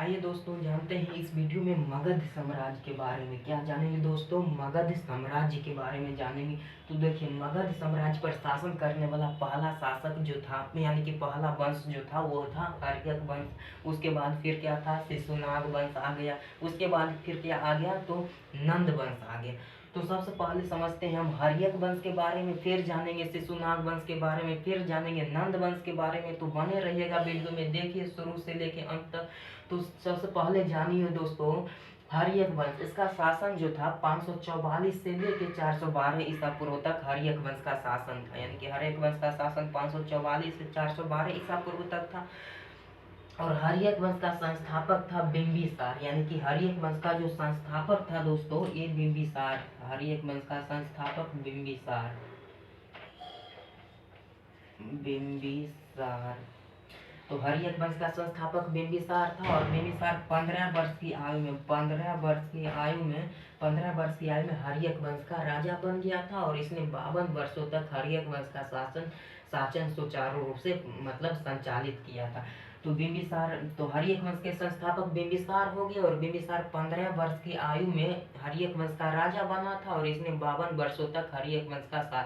आइए दोस्तों जानते हैं इस वीडियो में मगध साम्राज्य के बारे में। क्या जानेंगे दोस्तों? मगध साम्राज्य के बारे में जानेंगे। तो देखिए, मगध साम्राज्य पर शासन करने वाला पहला शासक जो था, यानी कि पहला वंश जो था वो था हर्यक वंश। उसके बाद फिर क्या था? शिशुनाग वंश आ गया। उसके बाद फिर क्या आ गया? तो नंद वंश आ गया। तो सबसे पहले समझते हैं हम हर्यक वंश के बारे में, फिर जानेंगे शिशुनाग वंश के बारे में, फिर जानेंगे नंद वंश के बारे में। तो बने रहिएगा वीडियो में, देखिए शुरू से लेके अंत तक। तो सबसे पहले जानिए दोस्तों, हर्यक वंश, इसका शासन जो था 544 से लेके 412 ईसा पूर्व तक हर्यक वंश का शासन था। यानी कि हर्यक वंश का शासन 544 से 412 ईसा पूर्व तक था। और हर्यक वंश का संस्थापक था बिंबिसार। यानी कि हर्यक वंश का जो संस्थापक था दोस्तों, ये बिंबिसार। हर्यक वंश का संस्थापक बिंबिसार। बिंबिसार। तो हर्यक वंश का संस्थापक बिंबिसार था। और बिंबिसार 15 वर्ष की आयु में 15 वर्ष की आयु में हर्यक वंश का राजा बन गया था। और इसने 52 वर्षों तक हर्यक वंश का शासन सुचारू रूप से मतलब संचालित किया था। तो बिंबिसार, तो हर्यक वंश के संस्थापक बिंबिसार हो गए। और बिंबिसार 15 वर्ष की आयु में हर्यक वंश का राजा बना था। और इसने 52 वर्षों तक हर्यक वंश का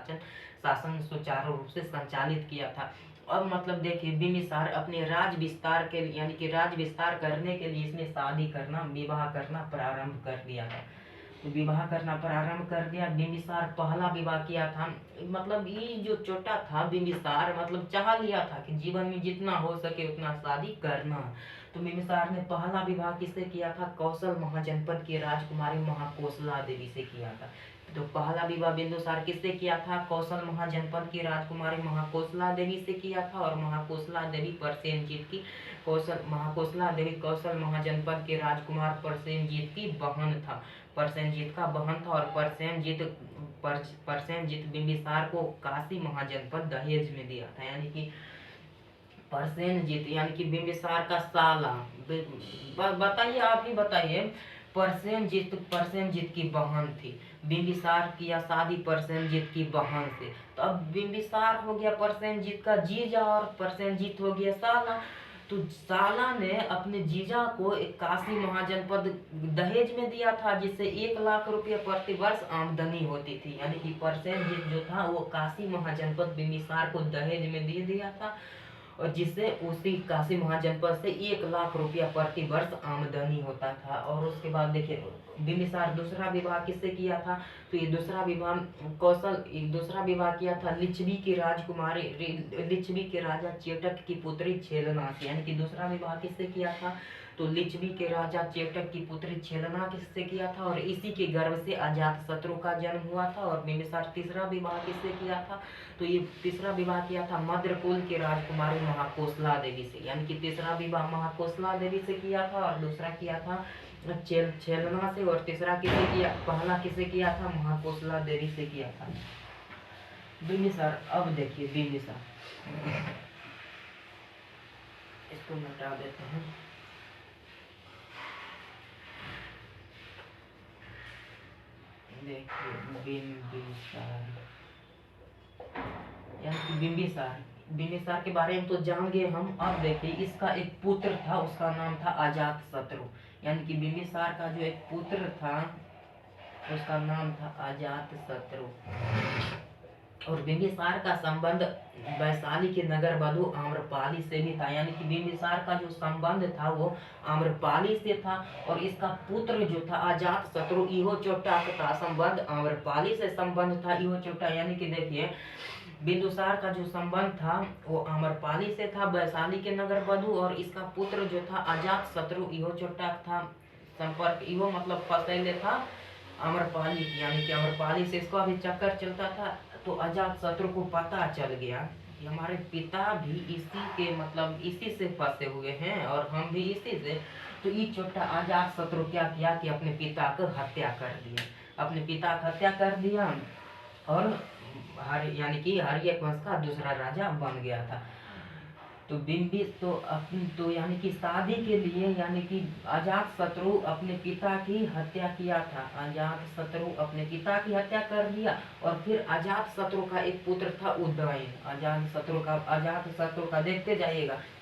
शासन सुचारू रूप से संचालित किया था। अब मतलब देखिए, बिम्बिसार अपने राज विस्तार के लिए, यानी कि राज विस्तार करने के लिए इसने शादी करना, विवाह करना प्रारंभ कर दिया था। तो विवाह करना प्रारंभ कर दिया। बिम्बिसार पहला विवाह किया था। मतलब ये जो छोटा था बिम्बिसार, मतलब चाह लिया था कि जीवन में जितना हो सके उतना शादी करना। तो बिम्बिसार ने पहला विवाह किससे किया था? कौशल महाजनपद की राजकुमारी महाकोसला देवी से किया था। तो पहला विवाह बिंदुसार किससे किया था? कौशल महाजनपद की राजकुमारी महाकोसला देवी से किया था। और महाकोसला देवी परसेनजीत की महाकोसला देवी कौशल महाजनपद के राजकुमार परसेनजीत की बहन था। परसेनजीत का बहन था। और परसेनजीत बिंबिसार को काशी महाजनपद दहेज में दिया था। यानी कि परसेनजीत यानी कि बिंबिसार का साला। बताइए, आप ही बताइए। परसेनजीत की बहन थी। बिंबिसार किया शादी परसेनजीत की बहन से। तो अब बिंबिसार हो गया परसेनजीत का जीजा और परसेनजीत हो गया साला। तो साला ने अपने जीजा को एक काशी महाजनपद दहेज में दिया था, जिससे 1 लाख रुपये प्रति वर्ष आमदनी होती थी। यानी कि परसेनजीत जो था वो काशी महाजनपद बिंबिसार को दहेज में दे दिया था, और जिससे उसी काशी महाजनपद से 1 लाख रुपया प्रति वर्ष आमदनी होता था। और उसके बाद देखिए, बिंबिसार दूसरा विवाह किससे किया था? तो ये दूसरा विवाह किया था लिच्छवी की राजकुमारी, लिच्छवी के राजा चेटक की पुत्री छेलना से। यानी कि दूसरा विवाह किससे किया था? तो लिच्छवी के राजा चेटक की पुत्री छेलना किससे किया था? और इसी के गर्भ से अजात शत्रु का जन्म हुआ था। और बिंबिसार तीसरा विवाह किससे किया था? तो ये तीसरा विवाह किया था मद्रकुल के राजकुमारी महाकोसला देवी से। यानी कि तीसरा विवाह महाकोसला देवी से किया था, और दूसरा किया था छेलना से। और तीसरा किसे किया? पहला किसे किया था? महाकोसला देवी से किया था। बिंबिसार, अब देखिए बिंबिसार, इसको मिटा देते हैं। देखिए बिंबिसार, यानी कि बिंबिसार के बारे में तो जान गए हम। अब देखिए, इसका एक पुत्र था, उसका नाम था अजात शत्रु। यानी कि बिंबिसार का जो एक पुत्र था उसका नाम था अजात शत्रु। और बिंबिसार का संबंध वैशाली के नगर वधु आम्रपाली से भी था। यानी कि बिंबिसार का जो संबंध था वो आम्रपाली से था। और इसका पुत्र जो था अजात शत्रु, इहो चोटा का संबंध आम्रपाली से संबंध था, इहो चोटा। यानी कि देखिए, बिंदुसार का जो संबंध था वो आम्रपाली से था, वैशाली के नगर वधु। और इसका पुत्र जो था अजात शत्रु, इहो चोटा था संपर्क, इहो मतलब फसैले था आम्रपाली। यानी कि आम्रपाली से इसको अभी चक्कर चलता था। तो अजात शत्रु को पता चल गया कि हमारे पिता भी इसी के मतलब इसी से फंसे हुए हैं, और हम भी इसी से। तो ये छोटा अजात शत्रु क्या किया कि अपने पिता को हत्या कर दिया, अपने पिता की हत्या कर दिया। और यानी कि हर्यक वंश का दूसरा राजा बन गया था। तो तो यानी कि शादी के लिए, यानी कि अजात शत्रु अपने पिता की हत्या किया था। अजात शत्रु अपने पिता की हत्या कर दिया। और फिर अजात शत्रु का एक पुत्र था उदयन। अजात शत्रु का देखते जाइएगा,